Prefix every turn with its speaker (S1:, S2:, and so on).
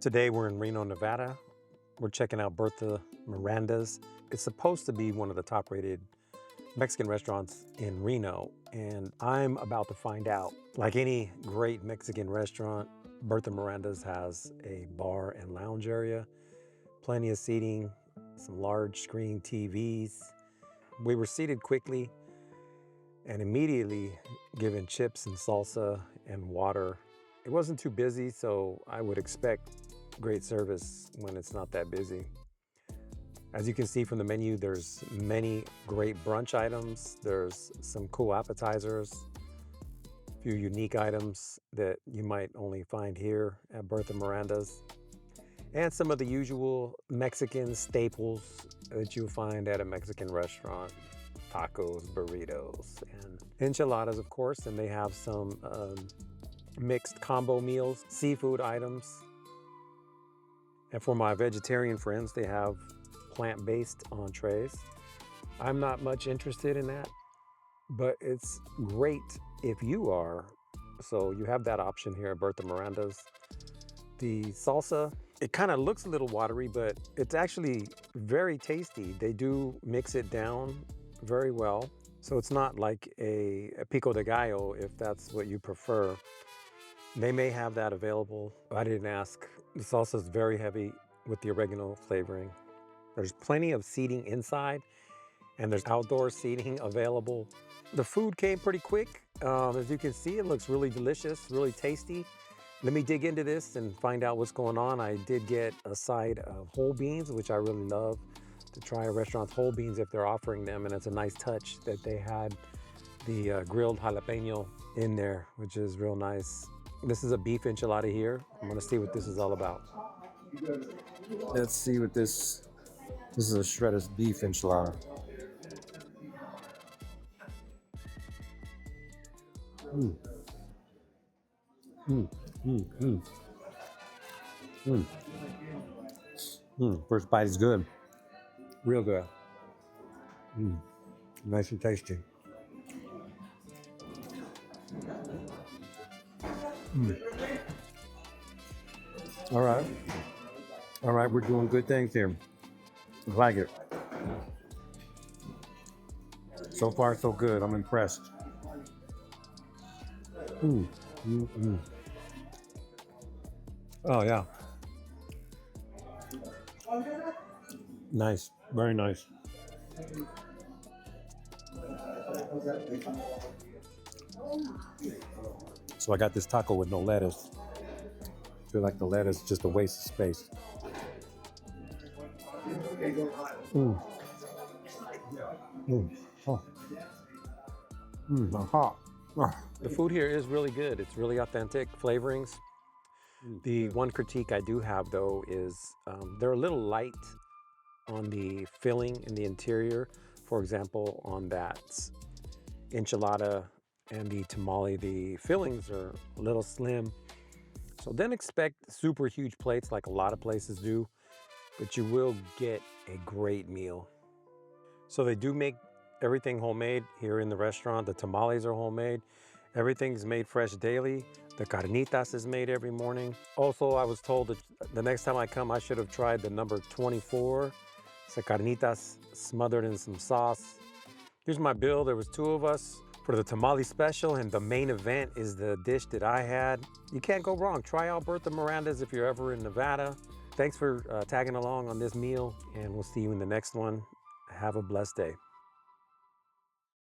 S1: Today we're in Reno, Nevada. We're checking out Bertha Miranda's. It's supposed to be one of the top rated Mexican restaurants in Reno, and I'm about to find out. Like any great Mexican restaurant, Bertha Miranda's has a bar and lounge area, plenty of seating, some large screen TVs. We were seated quickly and immediately given chips and salsa and water. It wasn't too busy, so I would expect great service when it's not that busy. As you can see from the menu, there's many great brunch items. There's some cool appetizers, a few unique items that you might only find here at Bertha Miranda's, and some of the usual Mexican staples that you'll find at a Mexican restaurant. Tacos, burritos, and enchiladas, of course, and they have some mixed combo meals, seafood items. And for my vegetarian friends, they have plant-based entrees. I'm not much interested in that, but it's great if you are. So you have that option here at Bertha Miranda's. The salsa, it kind of looks a little watery, but it's actually very tasty. They do mix it down very well. So it's not like a pico de gallo, if that's what you prefer. They may have that available. I didn't ask. The salsa is very heavy with the oregano flavoring. There's plenty of seating inside, and there's outdoor seating available. The food came pretty quick. As you can see, it looks really delicious, really tasty. Let me dig into this and find out what's going on. I did get a side of whole beans, which I really love, to try a restaurant's whole beans if they're offering them, and it's a nice touch that they had the grilled jalapeno in there, which is real nice. This is a beef enchilada here. I'm gonna see what this is all about. Let's see what this is. A shredded beef enchilada. Mm. Mm. Mm. Mm. Mm. Mm. First bite is good. Real good. Mm. Nice and tasty. Mm. All right. All right, we're doing good things here. I like it. So far, so good. I'm impressed. Mm. Mm. Mm. Oh, yeah. Nice. Very nice. So I got this taco with no lettuce. I feel like the lettuce is just a waste of space. Mm. Mm. Oh. Mm. Hot. Ah. The food here is really good. It's really authentic flavorings. The one critique I do have, though, is they're a little light on the filling in the interior. For example, on that enchilada and the tamale, the fillings are a little slim. So then expect super huge plates like a lot of places do, but you will get a great meal. So they do make everything homemade here in the restaurant. The tamales are homemade. Everything's made fresh daily. The carnitas is made every morning. Also, I was told that the next time I come, I should have tried the number 24. It's the carnitas smothered in some sauce. Here's my bill. There was 2 of us for the tamale special, and the main event is the dish that I had. You can't go wrong. Try out Bertha Miranda's if you're ever in Nevada. Thanks for tagging along on this meal, and we'll see you in the next one. Have a blessed day.